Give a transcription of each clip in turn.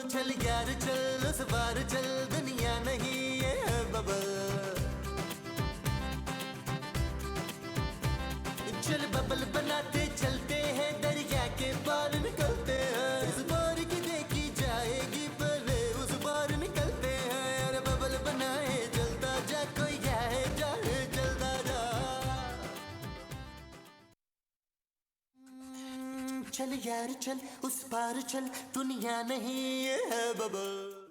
चल यार चल उस बार चल, दुनिया नहीं ये है बबल। चल बबल बनाते चलते हैं, दरिया के पार निकलते हैं। इस बार की देखी जाएगी पहले उस बार निकलते हैं। यार बबल बनाए चलता जा, कोई जाए जाए चलता जा। चल यार चल उस पार चल, दुनिया नहीं ये है बबल।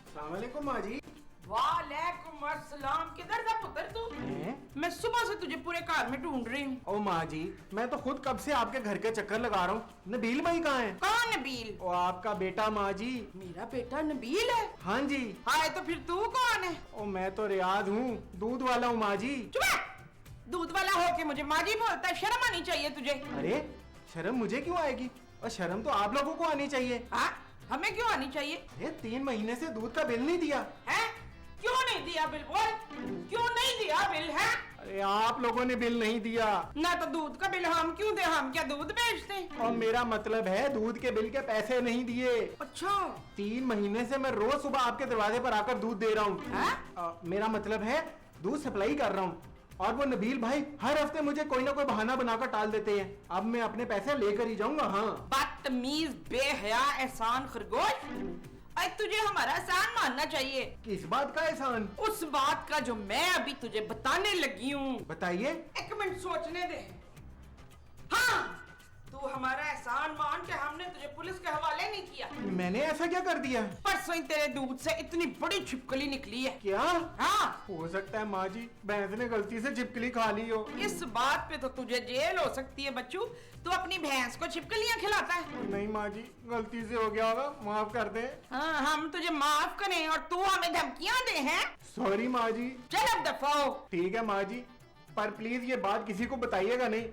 अस्सलामुअलैकुम माँ जी। वालेकुम अस्सलाम। किधर था पुत्र तू? मैं सुबह से तुझे पूरे कार में ढूंढ रही हूँ। ओ माँ जी, मैं तो खुद कब से आपके घर के चक्कर लगा रहा हूँ। नबील भाई कहाँ है? कौन नबील? ओ आपका बेटा माँ जी। मेरा बेटा नबील है? हाँ जी। हाय तो फिर तू कौन है? ओ मैं तो रियाज हूँ, दूध वाला हूँ माँ जी। चुप! दूध वाला होके मुझे माँ जी बोलता है, शर्म आनी चाहिए तुझे। अरे शर्म मुझे क्यों आएगी, और शर्म तो आप लोगों को आनी चाहिए। हाँ, हमें क्यों आनी चाहिए? अरे 3 महीने से दूध का बिल नहीं दिया है? क्यों नहीं दिया बिल? बोल, क्यों नहीं दिया बिल? है अरे आप लोगों ने बिल नहीं दिया ना, तो दूध का बिल हम क्यों दे? हम क्या दूध बेचते हैं? और मेरा मतलब है दूध के बिल के पैसे नहीं दिए। अच्छा। 3 महीने से मैं रोज सुबह आपके दरवाजे पर आकर दूध दे रहा हूँ। मेरा मतलब है दूध सप्लाई कर रहा हूँ, और वो नबील भाई हर हफ्ते मुझे कोई ना कोई बहाना बनाकर टाल देते हैं। अब मैं अपने पैसे लेकर ही जाऊंगा। हाँ बदतमीज, बेहया, एहसान खरगोश। अरे तुझे हमारा एहसान मानना चाहिए। किस बात का एहसान? उस बात का जो मैं अभी तुझे बताने लगी हूँ। बताइए। 1 मिनट सोचने दे। हाँ, तू हमारा एहसान मान के हमने तुझे पुलिस के हवाले नहीं किया। मैंने ऐसा क्या कर दिया? परसों ही तेरे दूध से इतनी बड़ी छिपकली निकली है। क्या? हाँ, हो सकता है माँ जी भैंस ने गलती से छिपकली खा ली हो। इस बात पे तो तुझे जेल हो सकती है बच्चू। तू अपनी भैंस को छिपकलियाँ खिलाता है। नहीं माँ जी, गलती से हो गया होगा, माफ कर दे। हाँ, हम तुझे माफ करें और तू हमें धमकियाँ दे हैं? सॉरी माँ जी। चल अब दफा हो। ठीक है माँ जी, पर प्लीज ये बात किसी को बताइएगा नहीं,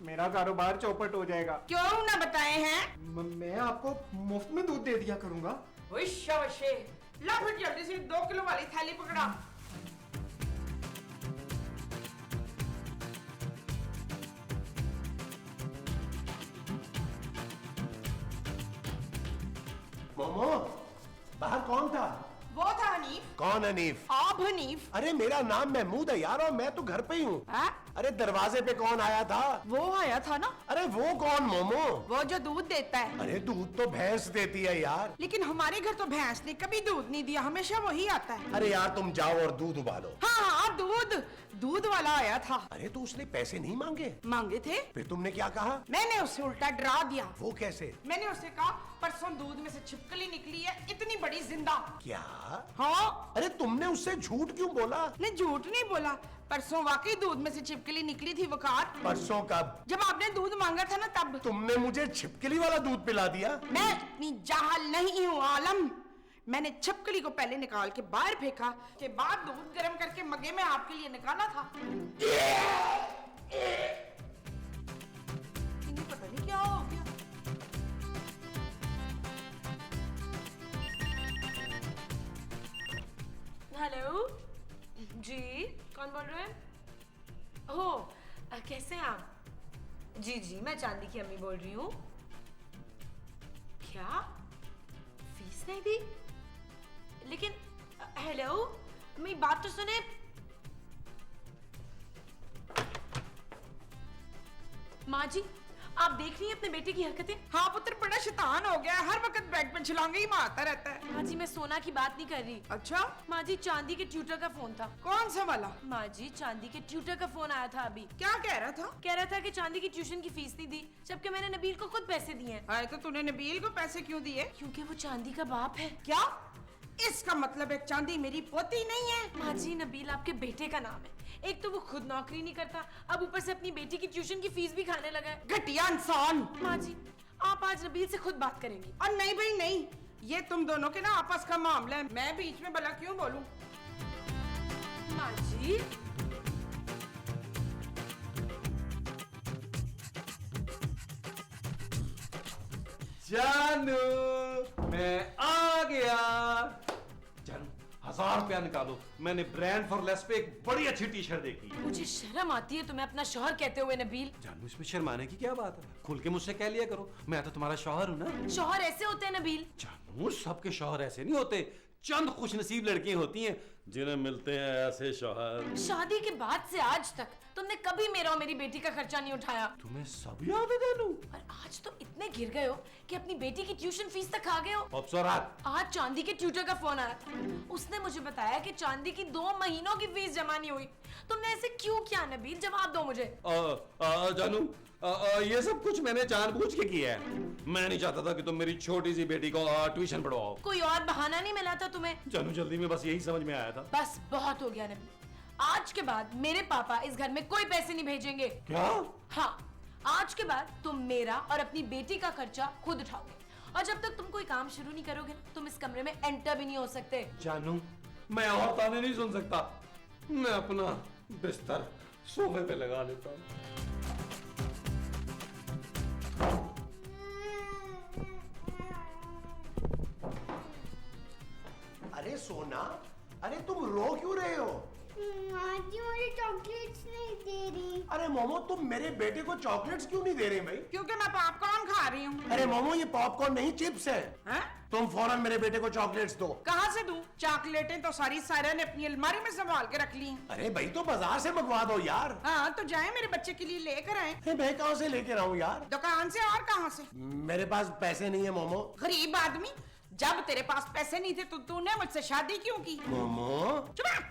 मेरा कारोबार चौपट हो जाएगा। क्यों ना बताए हैं? मैं आपको मुफ्त में दूध दे दिया करूंगा। वशे ला फिर जल्दी से 2 किलो वाली थैली पकड़ा। मोमो, बाहर कौन था? वो था हनीफ। कौन हनीफ? आप हनीफ? अरे मेरा नाम महमूद है यार, और मैं तो घर पे ही हूँ। अरे दरवाजे पे कौन आया था? वो आया था ना। अरे वो कौन मोमो? वो जो दूध देता है। अरे दूध तो भैंस देती है यार। लेकिन हमारे घर तो भैंस ने कभी दूध नहीं दिया, हमेशा वही आता है। अरे यार तुम जाओ और दूध उबालो। हाँ हाँ, दूध वाला आया था। अरे तो उसने पैसे नहीं मांगे? मांगे थे। फिर तुमने क्या कहा? मैंने उसे उल्टा डरा दिया। वो कैसे? मैंने उसे कहा परसों दूध में से छिपकली निकली है, इतनी बड़ी जिंदा। क्या? हाँ। अरे तुमने उससे झूठ क्यों बोला? नहीं, झूठ नहीं बोला, परसों वाकई दूध में से छिपकली निकली थी वकार। परसों कब? जब आपने दूध मांगा था ना तब। तुमने मुझे छिपकली वाला दूध पिला दिया? मैं इतनी जाहल नहीं हूँ आलम। मैंने छिपकली को पहले निकाल के बाहर फेंका, के बाद दूध गर्म करके मगे में आपके लिए निकाला था। इन्हें पता नहीं क्या हो गया। हेलो जी, कौन बोल रहे हैं? ओह, कैसे हैं आप? जी जी, मैं चांदी की अम्मी बोल रही हूँ। क्या फीस नहीं दी? लेकिन हेलो, मेरी बात तो सुने। माँ जी, आप देख रही हैं अपने बेटे की हरकतें? हाँ पुत्र, बड़ा शैतान हो गया, हर वक्त बेड पे छलांगे ही मारता रहता है। माँ जी, मैं सोना की बात नहीं कर रही। अच्छा? माँ जी, चांदी के ट्यूटर का फोन था। कौन सा वाला? माँ जी, चांदी के ट्यूटर का फोन आया था अभी। क्या कह रहा था? कह रहा था कि चांदी की ट्यूशन की फीस नहीं दी, जबकि मैंने नबील को खुद पैसे दिए हैं। अरे तो तूने नबील को पैसे क्यों दिए? क्योंकि वो चांदी का बाप है। क्या? इसका मतलब है चांदी मेरी पोती नहीं है? माँ जी, नबील आपके बेटे का नाम है। एक तो वो खुद नौकरी नहीं करता, अब ऊपर से अपनी बेटी की ट्यूशन की फीस भी खाने लगा है। घटिया इंसान। माँ जी, आप आज नबील से खुद बात करेंगी? और नहीं भाई नहीं, ये तुम दोनों के ना आपस का मामला है, मैं बीच में भला क्यों बोलूं? माँ जी, जानू मैं आ गया। जानू ₹1000 निकालो, मैंने ब्रांड फॉर लेस पे एक बड़ी अच्छी टी शर्ट देखी। मुझे शर्म आती है तुम्हें अपना शौहर कहते हुए नबील। जानू इसमें शर्माने की क्या बात है, खुल के मुझसे कह लिया करो, मैं तो तुम्हारा शौहर हूँ ना। शौहर ऐसे होते हैं नबील? जानू सबके शौहर ऐसे नहीं होते, चंद खुशनसीब लड़कियां होती हैं जिन्हें मिलते हैं ऐसे शौहर। शादी के बाद से आज तक तुमने कभी मेरा और मेरी बेटी का खर्चा नहीं उठाया। तुम्हें सब याद है जानू? और आज तो इतने गिर गए हो कि अपनी बेटी की ट्यूशन फीस तक खा गए हो। अफसरात, आज चांदी के ट्यूटर का फोन आया था, उसने मुझे बताया कि चांदी की 2 महीनों की फीस जमा नहीं हुई। तुमने ऐसे क्यों किया नबील, जवाब दो मुझे। जानू ये सब कुछ मैंने जानबूझ के किया है। मैं नहीं चाहता था कि तुम मेरी छोटी सी बेटी को ट्यूशन पढ़वाओ। कोई और बहाना नहीं मिला था तुम्हें? जानू जल्दी में बस यही समझ में आया था। बस बहुत हो गया नबील, आज के बाद मेरे पापा इस घर में कोई पैसे नहीं भेजेंगे। क्या? हाँ, आज के बाद तुम मेरा और अपनी बेटी का खर्चा खुद उठाओगे, और जब तक तुम कोई काम शुरू नहीं करोगे ना, तुम इस कमरे में एंटर भी नहीं हो सकते। जानू मैं और ताने नहीं सुन सकता, मैं अपना बिस्तर सोफे पे लगा लेता हूँ। अरे सोना, अरे तुम रो क्यों रहे हो? आंटी मुझे चॉकलेट्स नहीं दे रही। अरे मोमो, तुम मेरे बेटे को चॉकलेट्स क्यों नहीं दे रहे भाई? क्योंकि मैं पॉपकॉर्न खा रही हूँ। अरे मोमो, ये पॉपकॉर्न नहीं चिप्स है। हैं? तुम फौरन मेरे बेटे को चॉकलेट्स दो। कहाँ से दूं? चॉकलेटें तो सारी सायरा ने अपनी अलमारी में संभाल के रख ली हैं। अरे भाई, तो बाजार से मंगवा दो यार। हाँ तो जाए मेरे बच्चे के लिए लेकर आए। अरे मैं कहाँ से लेकर आऊँ यार? दुकान से, और कहाँ से? मेरे पास पैसे नहीं है मोमो। गरीब आदमी, जब तेरे पास पैसे नहीं थे तो तूने मुझसे शादी क्यों की? मोमो, चुप रह।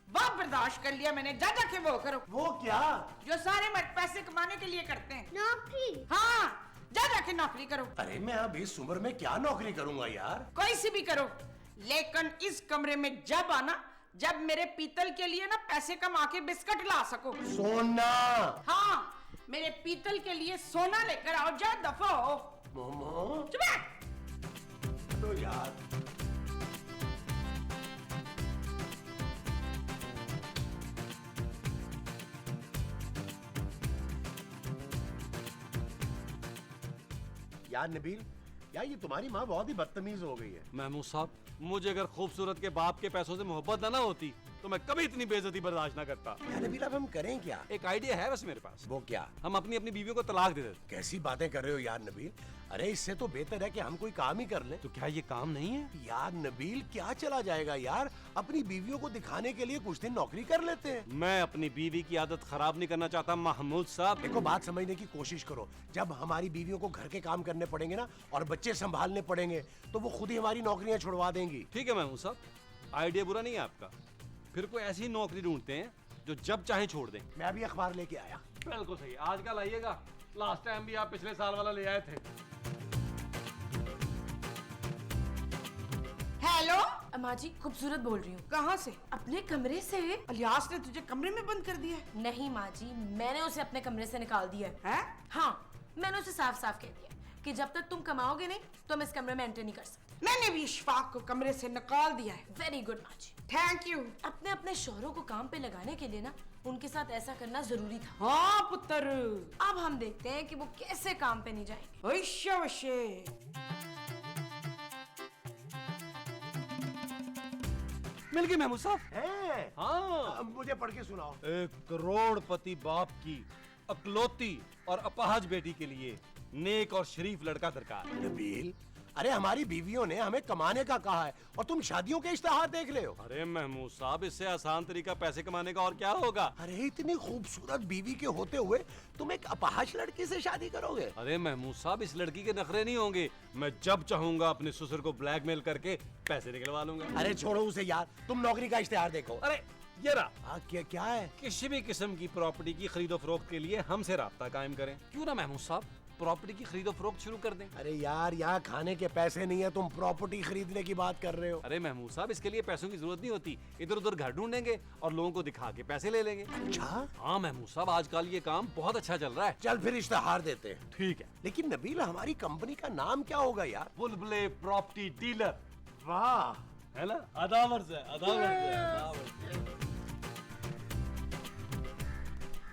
बहुत बर्दाश्त कर लिया मैंने, जा जाके वो करो वो क्या? जो सारे मर्द पैसे कमाने के लिए करते हैं। नौकरी? हाँ, जा जाके नौकरी करो। अरे मैं अभी इस उम्र में क्या नौकरी करूंगा यार? कोई सी भी करो, लेकिन इस कमरे में जब आना जब मेरे पीतल के लिए ना पैसे कमा के बिस्किट ला सको। सोना। हाँ, मेरे पीतल के लिए सोना लेकर आओ, जा दफा हो। मोमो चुप रह। तो यार, यार नबील, यार ये तुम्हारी माँ बहुत ही बदतमीज हो गई है। महमूद साहब, मुझे अगर खूबसूरत के बाप के पैसों से मोहब्बत ना होती तो मैं कभी इतनी बेइज्जती बर्दाश्त ना करता। यार नबील, अब हम करें क्या? एक आइडिया है बस मेरे पास। वो क्या? हम अपनी अपनी बीवियों को तलाक दे देते। कैसी बातें कर रहे हो यार नबील? अरे इससे तो बेहतर है कि हम कोई काम ही कर लें। तो क्या ये काम नहीं है? यार नबील, क्या चला जाएगा यार? अपनी बीवियों को दिखाने के लिए कुछ दिन नौकरी कर लेते हैं। मैं अपनी बीवी की आदत खराब नहीं करना चाहता महमूद साहब। देखो, बात समझने की कोशिश करो। जब हमारी बीवियों को घर के काम करने पड़ेंगे ना, और बच्चे संभालने पड़ेंगे, तो वो खुद ही हमारी नौकरियां छुड़वा देंगी। ठीक है महमूद साहब, आइडिया बुरा नहीं है आपका। फिर कोई ऐसी नौकरी ढूंढते हैं जो जब चाहे छोड़ दें। मैं अभी अखबार लेके आया। बिल्कुल सही, आजकल आइएगा। लास्ट टाइम भी आप पिछले साल वाला ले आए थे। हेलो, अम्मा जी खूबसूरत बोल रही हूँ। कहाँ से? अपने कमरे से। अलियास ने तुझे कमरे में बंद कर दिया है? नहीं माँ जी, मैंने उसे अपने कमरे से निकाल दिया है। हैं? हाँ, मैंने उसे साफ साफ कह दिया कि जब तक तुम कमाओगे नहीं तो हम इस कमरे में एंटर नहीं कर सकते। मैंने भी इशफाक को कमरे से निकाल दिया है। वेरी गुड माँ जी। Thank you. अपने अपने शौहरों को काम पे लगाने के लिए ना उनके साथ ऐसा करना जरूरी था। हाँ पुत्र, अब हम देखते हैं कि वो कैसे काम पे नहीं जाएंगे। वैश्य वैश्य। मिल गई महमूद साहब। हैं? हाँ, अब मुझे पढ़ के सुनाओ। एक करोड़पति बाप की अकलौती और अपाहज बेटी के लिए नेक और शरीफ लड़का दरकार है। नबील, अरे हमारी बीवियों ने हमें कमाने का कहा है और तुम शादियों के इश्तेहार देख रहे हो। अरे महमूद साहब, इससे आसान तरीका पैसे कमाने का और क्या होगा? अरे इतनी खूबसूरत बीवी के होते हुए तुम एक अपहाज लड़की से शादी करोगे? अरे महमूद साहब, इस लड़की के नखरे नहीं होंगे। मैं जब चाहूंगा अपने ससुर को ब्लैकमेल करके पैसे निकलवा लूंगा। अरे छोड़ो उसे यार, तुम नौकरी का इश्तेहार देखो। अरे ये रहा। क्या है? किसी भी किस्म की प्रॉपर्टी की खरीदो फरोख्त के लिए हमसे राब्ता कायम करें। क्यों ना महमूद साहब, प्रॉपर्टी की खरीदो फरोख्त शुरू कर दें। अरे यार, यहाँ खाने के पैसे नहीं है, तुम प्रॉपर्टी खरीदने की बात कर रहे हो। अरे महमूद साहब, इसके लिए पैसों की जरूरत नहीं होती। इधर उधर घर ढूंढेंगे और लोगों को दिखा के पैसे ले लेंगे। अच्छा, हाँ महमूद साहब, आजकल ये काम बहुत अच्छा चल रहा है। चल फिर इश्तेहार देते हैं। ठीक है। लेकिन नबील, हमारी कंपनी का नाम क्या होगा यार? बुलबुले प्रॉपर्टी डीलर। वाह, है ना? अदावर से अदावर से।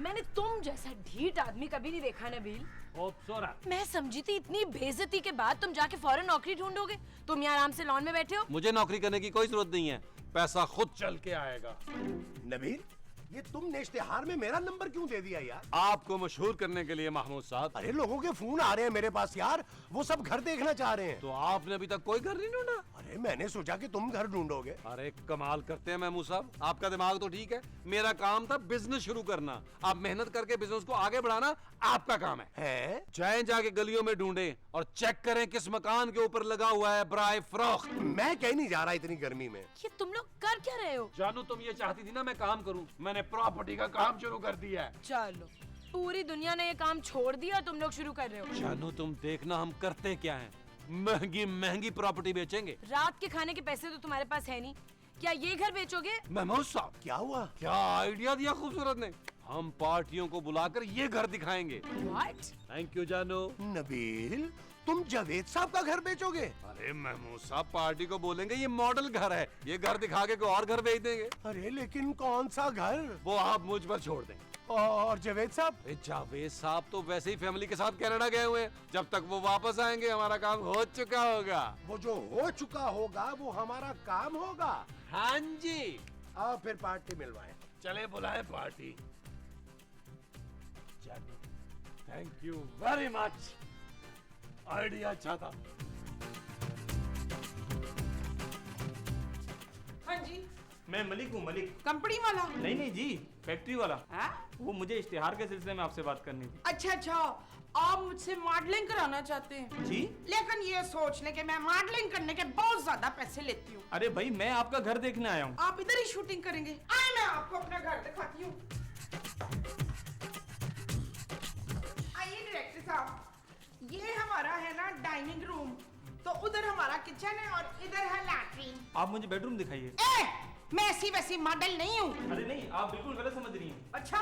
मैंने तुम जैसा ढीठ आदमी कभी नहीं देखा नबील। खूबसूरत। मैं समझी थी इतनी बेइज्जती के बाद तुम जाके फौरन नौकरी ढूंढोगे। तुम यहाँ आराम से लॉन में बैठे हो। मुझे नौकरी करने की कोई जरूरत नहीं है। पैसा खुद चल के आएगा। नबील, ये तुमने इश्तिहार में मेरा नंबर क्यों दे दिया यार? आपको मशहूर करने के लिए महमूद साहब। अरे लोगों के फोन आ रहे हैं मेरे पास यार, वो सब घर देखना चाह रहे हैं। तो आपने अभी तक कोई घर नहीं ढूंढा? अरे मैंने सोचा कि तुम घर ढूंढोगे। अरे कमाल करते हैं महमूद साहब, आपका दिमाग तो ठीक है। मेरा काम था बिजनेस शुरू करना, आप मेहनत करके बिजनेस को आगे बढ़ाना आपका काम है। हैं? जाएं जाके गलियों में ढूंढें और चेक करें किस मकान के ऊपर लगा हुआ है बराए फरोख्त। मैं कहीं नहीं जा रहा इतनी गर्मी में। ये तुम लोग कर क्या रहे हो? जानू तुम ये चाहती थी ना मैं काम करूं, मैंने प्रॉपर्टी का काम शुरू कर दिया है। चलो, पूरी दुनिया ने ये काम छोड़ दिया और तुम लोग शुरू कर रहे हो। जानू तुम देखना हम करते क्या हैं, महंगी महंगी प्रॉपर्टी बेचेंगे। रात के खाने के पैसे तो तुम्हारे पास है नहीं, क्या ये घर बेचोगे? महमूद साहब, क्या हुआ? क्या आइडिया दिया खूबसूरत ने। हम पार्टियों को बुलाकर ये घर दिखाएंगे। What? थैंक यू जानू। नबील, तुम जावेद साहब का घर बेचोगे? अरे महमूद साहब पार्टी को बोलेंगे ये मॉडल घर है, ये घर दिखा के कोई और घर बेच देंगे। अरे लेकिन कौन सा घर? वो आप मुझ पर छोड़ दें। और जावेद साहब? अरे जावेद साहब तो वैसे ही फैमिली के साथ कनाडा गए हुए हैं, जब तक वो वापस आएंगे हमारा काम हो चुका होगा। वो जो हो चुका होगा वो हमारा काम होगा। हाँ जी, आओ फिर पार्टी मिलवाएं। चले बुलाए party. Thank you very much, idea अच्छा था। हाँ जी, मैं मलिक हूँ, मलिक। कंपनी वाला? नहीं नहीं जी, फैक्ट्री वाला। हाँ? वो मुझे इश्तिहार के सिलसिले में आपसे बात करनी थी। अच्छा अच्छा, आप मुझसे मॉडलिंग कराना चाहते हैं? जी? लेकिन ये सोच लें कि मैं मॉडलिंग करने के बहुत ज्यादा पैसे लेती हूँ। अरे भाई मैं आपका घर देखने आया हूँ। आप इधर ही शूटिंग करेंगे? आए, मैं आपको अपना घर दिखाती हूँ। आइए डायरेक्टर साहब, ये हमारा है ना डाइनिंग रूम, तो उधर हमारा किचन है और इधर है लैट्रीन। आप मुझे बेडरूम दिखाइए। मैं ऐसी वैसी मॉडल नहीं हूँ। अरे नहीं, आप बिल्कुल गलत समझ रही हैं। अच्छा,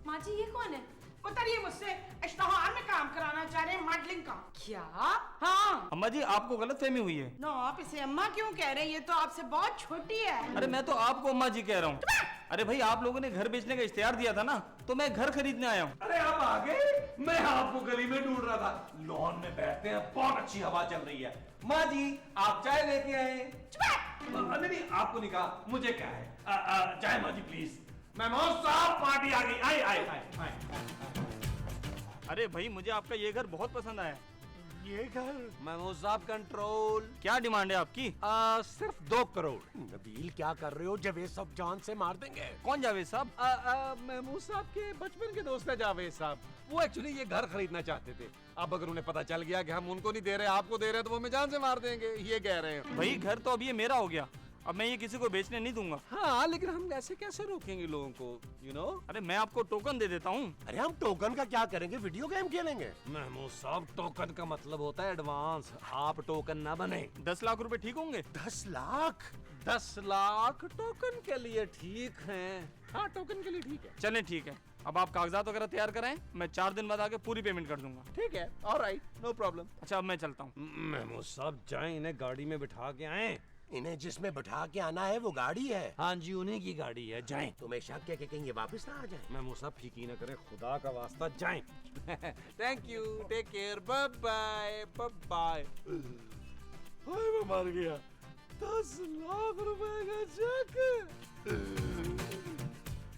माँ जी ये कौन है? उतरिए, मुझसे इश्तिहार में काम कराना चाह रहे हैं मॉडलिंग का। क्या? हाँ। अम्मा जी आपको गलत फहमी हुई है। नो, आप इसे अम्मा क्यों कह रहे हैं? ये तो आपसे बहुत छोटी है। अरे मैं तो आपको अम्मा जी कह रहा हूँ। अरे भाई आप लोगों ने घर बेचने का इश्तिहार दिया था ना, तो मैं घर खरीदने आया हूँ। अरे आप आ गए, मैं आपको गली में ढूंढ रहा था। लॉन में बैठते हैं, बहुत अच्छी हवा चल रही है। माँ जी आप चाय लेके आए? नहीं नहीं, आपको नहीं कहा, मुझे क्या है। चाय माँ जी प्लीज। महमूद साहब पार्टी आ गई। आए आए आए आए। अरे भाई मुझे आपका ये घर बहुत पसंद आया। ये घर? महमूद साहब कंट्रोल। क्या डिमांड है आपकी? सिर्फ 2 करोड़। नबील क्या कर रहे हो? जावेद साहब जान से मार देंगे। कौन जावेद साहब? महमूद साहब के बचपन के दोस्त है जावेद साहब। वो एक्चुअली ये घर खरीदना चाहते थे। अब अगर उन्हें पता चल गया कि हम उनको नहीं दे रहे आपको दे रहे हैं, तो वो हमें जान से मार देंगे, ये कह रहे हैं। भाई घर तो अब ये मेरा हो गया, अब मैं ये किसी को बेचने नहीं दूंगा। हाँ लेकिन हम ऐसे कैसे रोकेंगे लोगों को, you know? अरे मैं आपको टोकन दे देता हूँ। अरे हम टोकन का क्या करेंगे? वीडियो गेम खेलेंगे। महमूद साहब टोकन का मतलब होता है एडवांस। आप टोकन ना बने। 10 लाख रुपए ठीक होंगे? 10 लाख? 10 लाख टोकन के लिए ठीक हैं। हाँ टोकन के लिए ठीक है। चलें ठीक है, अब आप कागजात वगैरह तैयार कराएं, मैं 4 दिन बाद आके पूरी पेमेंट कर दूंगा। ठीक है, ऑलराइट, नो प्रॉब्लम। अच्छा अब मैं चलता हूँ। महमूद साहब जाएं, इन्हें गाड़ी में बिठा के आए। इन्हें जिसमें बैठा के आना है वो गाड़ी है। हाँ जी उन्हीं की गाड़ी है, जाएं। तुम्हें शक है कि कहीं ये वापस ना आ जाए? महमूद साहब फीकी न करें, खुदा का वास्ता जाएं। Thank you, take care, bye bye bye bye. हाय मैं मर गया। 10 लाख रुपए का चेक।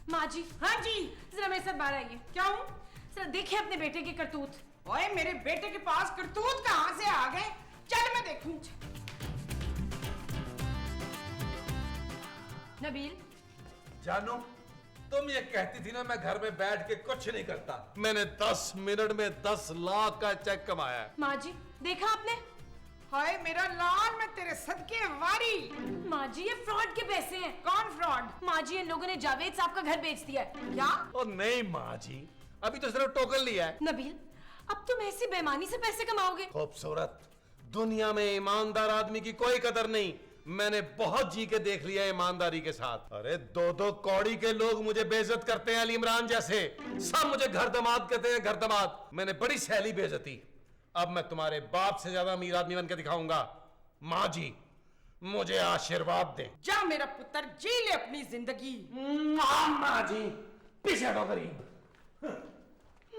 माँ जी, हाँ जी। जरा मेरे साथ बाहर आइए। क्या हूँ? जरा देखिए अपने बेटे की करतूत। ओए, मेरे बेटे के पास करतूत कहाँ से आ गए? चल मैं देखूं। नबील, जानू तुम ये कहती थी ना मैं घर में बैठ के कुछ नहीं करता, मैंने 10 मिनट में 10 लाख का चेक कमाया है। माँ जी देखा आपने? हाय मेरा लाल, मैं तेरे सदके वारी। माँ जी ये फ्रॉड के पैसे हैं। कौन फ्रॉड? माँ जी इन लोगों ने जावेद साहब का घर बेच दिया है। क्या? ओ नहीं माँ जी, अभी तो सिर्फ टोकन लिया है। नबील, अब तुम ऐसी बेईमानी से पैसे कमाओगे? खूबसूरत, दुनिया में ईमानदार आदमी की कोई कदर नहीं। मैंने बहुत जी के देख लिया ईमानदारी के साथ। अरे 2-2 कौड़ी के लोग मुझे बेइज्जत करते हैं, अली इमरान जैसे। सब मुझे घर दामाद कहते हैं, घर दामाद। मैंने बड़ी सैली बेइज्जती। अब मैं तुम्हारे बाप से ज्यादा अमीर आदमी बनकर दिखाऊंगा। माँ जी मुझे आशीर्वाद दे। जा मेरा पुत्र, जी ले अपनी जिंदगी। माँ जी पीछे हटो करीब।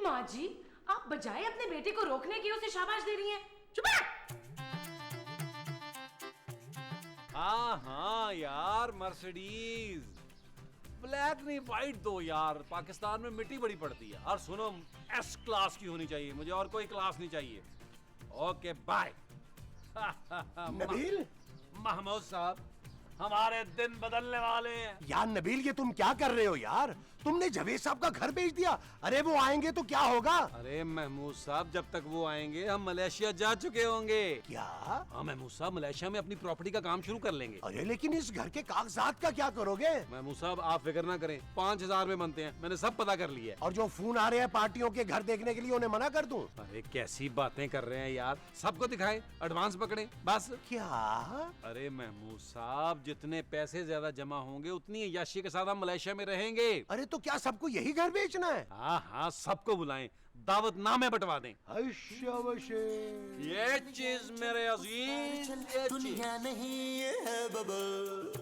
माँ जी आप बजाय अपने बेटे को रोकने की उसे शाबाश दे रही हैं। चुप रह। हाँ हाँ यार, मर्सिडीज ब्लैक नहीं वाइट दो यार, पाकिस्तान में मिट्टी बड़ी पड़ती है। और सुनो, एस क्लास की होनी चाहिए, मुझे और कोई क्लास नहीं चाहिए। Okay bye. नबील, महमूद साहब, हमारे दिन बदलने वाले हैं। यार नबील, ये तुम क्या कर रहे हो यार? तुमने जावेद साहब का घर बेच दिया। अरे वो आएंगे तो क्या होगा? अरे महमूद साहब, जब तक वो आएंगे हम मलेशिया जा चुके होंगे। क्या? हाँ महमूद साहब, मलेशिया में अपनी प्रॉपर्टी का काम शुरू कर लेंगे। अरे लेकिन इस घर के कागजात का क्या करोगे? महमूद साहब आप फिक्र ना करें, 5,000 में बनते हैं, मैंने सब पता कर लिया है। और जो फोन आ रहे हैं पार्टियों के घर देखने के लिए, उन्हें मना कर दूं? अरे कैसी बातें कर रहे हैं यार, सबको दिखाए, एडवांस पकड़े बस। क्या? अरे महमूद साहब, जितने पैसे ज्यादा जमा होंगे उतनी याशी के साथ हम मलेशिया में रहेंगे। अरे तो क्या सबको यही घर बेचना है? हाँ हाँ, सबको बुलाएं, दावत नामे बंटवा दें। ये चीज मेरे अजीज, ये चीज। दुनिया नहीं ये है बबल।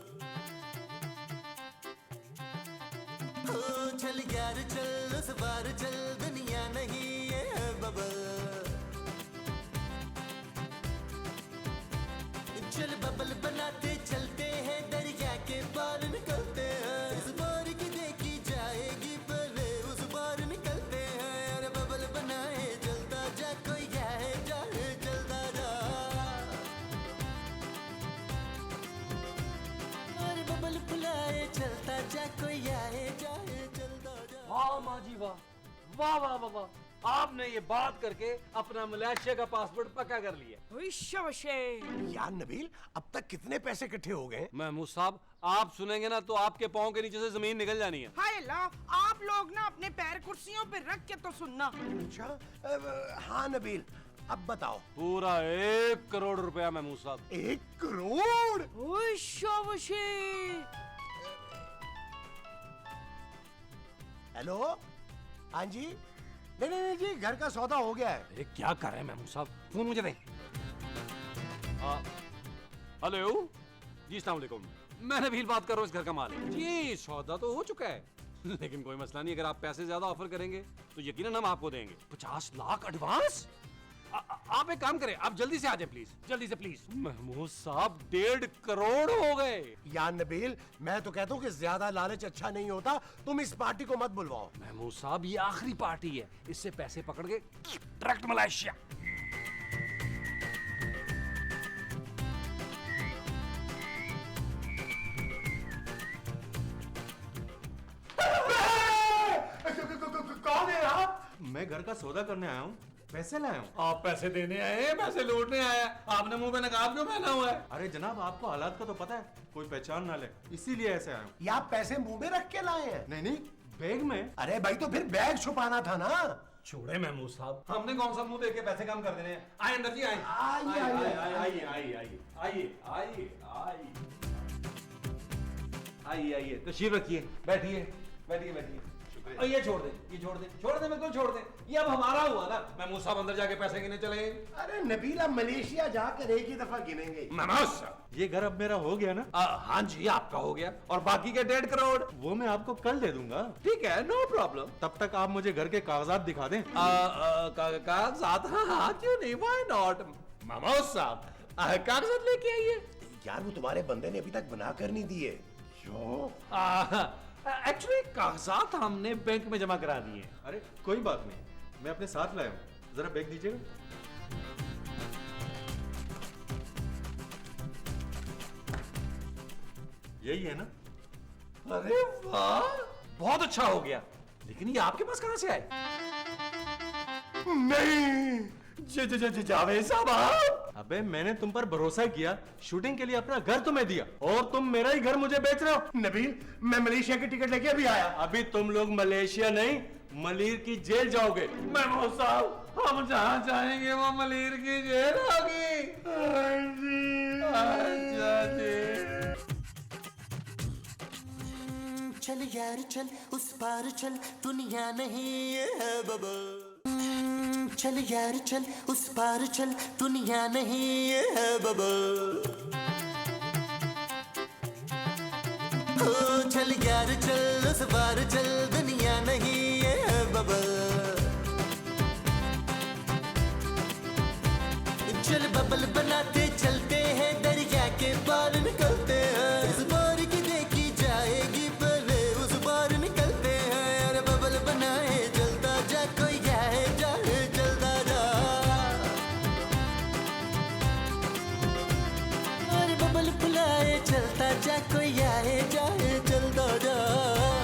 ओ चल यार चल, उस बार चल, दुनिया नहीं ये है बबल। चल बबल बनाते चलते हैं, दरिया के पार निकलते हैं। इस बार की देखी जाएगी पहले, उस बार निकलते हैं। अरे बबल बनाए चलता जा, कोई जाए जाए चलता जा। अरे बबल बुलाए चलता जा, कोई आए जाए चलता जा। वाह माँ जी वाह, वाह वाह वाह वाह, आपने ये बात करके अपना मलेशिया का पासपोर्ट पक्का कर लिया। यार नबील, अब तक कितने पैसे इकट्ठे हो गए? महमूद साहब, आप सुनेंगे ना तो आपके पाँव के नीचे से जमीन निकल जानी है। हाय अल्लाह, आप लोग ना अपने पैर कुर्सियों पे रख के तो सुनना। अच्छा हाँ नबील, अब बताओ। पूरा 1 करोड़ रुपया महमूद साहब। 1 करोड़? हेलो, हाँ जी। नहीं जी, घर का सौदा हो गया है। अरे क्या कर रहे हैं महमूद साहब, फोन मुझे दें। हेलो जी, अस्सलाम वालेकुम, मैं नबील बात कर रहा हूँ, इस घर का मालिक जी। सौदा तो हो चुका है, लेकिन कोई मसला नहीं, अगर आप पैसे ज्यादा ऑफर करेंगे तो यकीनन हम आपको देंगे 50 लाख एडवांस। आप एक काम करें, आप जल्दी से आ जाए प्लीज, जल्दी से प्लीज। महमूद साहब 1.5 करोड़ हो गए। यार नबील, मैं तो कहता हूँ कि ज्यादा लालच अच्छा नहीं होता, तुम इस पार्टी को मत बुलवाओ। महमूद साहब ये आखिरी पार्टी है, इससे पैसे पकड़ के डायरेक्ट मलेशिया। कौन है आप? मैं घर का सौदा करने आया हूँ, पैसे लाया हूँ। आप पैसे देने आए हैं, पैसे लूटने आए हैं? आपने मुंह पे नकाब क्यों पहना हुआ है? अरे जनाब, आपको हालात का तो पता है, कोई पहचान ना ले, इसीलिए ऐसे आया हूँ। या आप पैसे मुंह में रख के लाए हैं? नहीं, बैग में। अरे भाई, तो फिर बैग छुपाना था ना। छोड़े महमूद साहब, हमने कौन सा मुंह देख के पैसे कम कर देने हैं? आइए अंदर जी, आइए आइए, आइए आइए, आइए आइए आइए आइए आइए आइए आइए, तशरीफ रखिए, बैठिए बैठिए बैठिए। और ये छोड़ दे, ये छोड़ दे, छोड़ दे, बिल्कुल छोड़ दे, ये अब हमारा हुआ ना। महमूद साहब अंदर जाके पैसे गिने चले गए। अरे नबील, अब मलेशिया जाकर एक ही दफा गिनेंगे। महमूद साहब, ये घर अब मेरा हो गया ना? हाँ जी, आपका हो गया, और बाकी के 1.5 करोड़ वो मैं आपको कल दे दूंगा। ठीक है, नो प्रॉब्लम। तब तक आप मुझे घर के कागजात दिखा दें। कागजात? हाँ, क्यों नहीं, व्हाई नॉट। महमूद साहब, कागजात लेके आइए। यार वो तुम्हारे बंदे ने अभी तक बना कर नहीं दिए। क्यों? एक्चुअली कागजात हमने बैंक में जमा करा दिए। अरे कोई बात नहीं, मैं अपने साथ लाया हूँ, जरा बैग दीजिएगा। यही है ना? अरे वाह, बहुत अच्छा हो गया, लेकिन ये आपके पास कहां से आए? नहीं, जावेद साहब। अबे मैंने तुम पर भरोसा किया, शूटिंग के लिए अपना घर तुम्हें दिया, और तुम मेरा ही घर मुझे बेच रहे हो। नबील, मैं मलेशिया की टिकट लेके अभी आया। अभी तुम लोग मलेशिया नहीं, मलीर की जेल जाओगे। महमूद साहब, हम जहां जाएंगे वो मलीर की जेल होगी। अच्छा जी। चल यार चल, उस पार चल, दुनिया नहीं ये है बबल। चल यार चल, उस पार चल, दुनिया नहीं ये है बबल। ओ चल यार चल, उस पार चल, दुनिया नहीं ये है बबल। चल बबल बनाते चलते हैं, दरिया के पार निकल बुलाए चलता जा, कोई आए जाए चलता जा।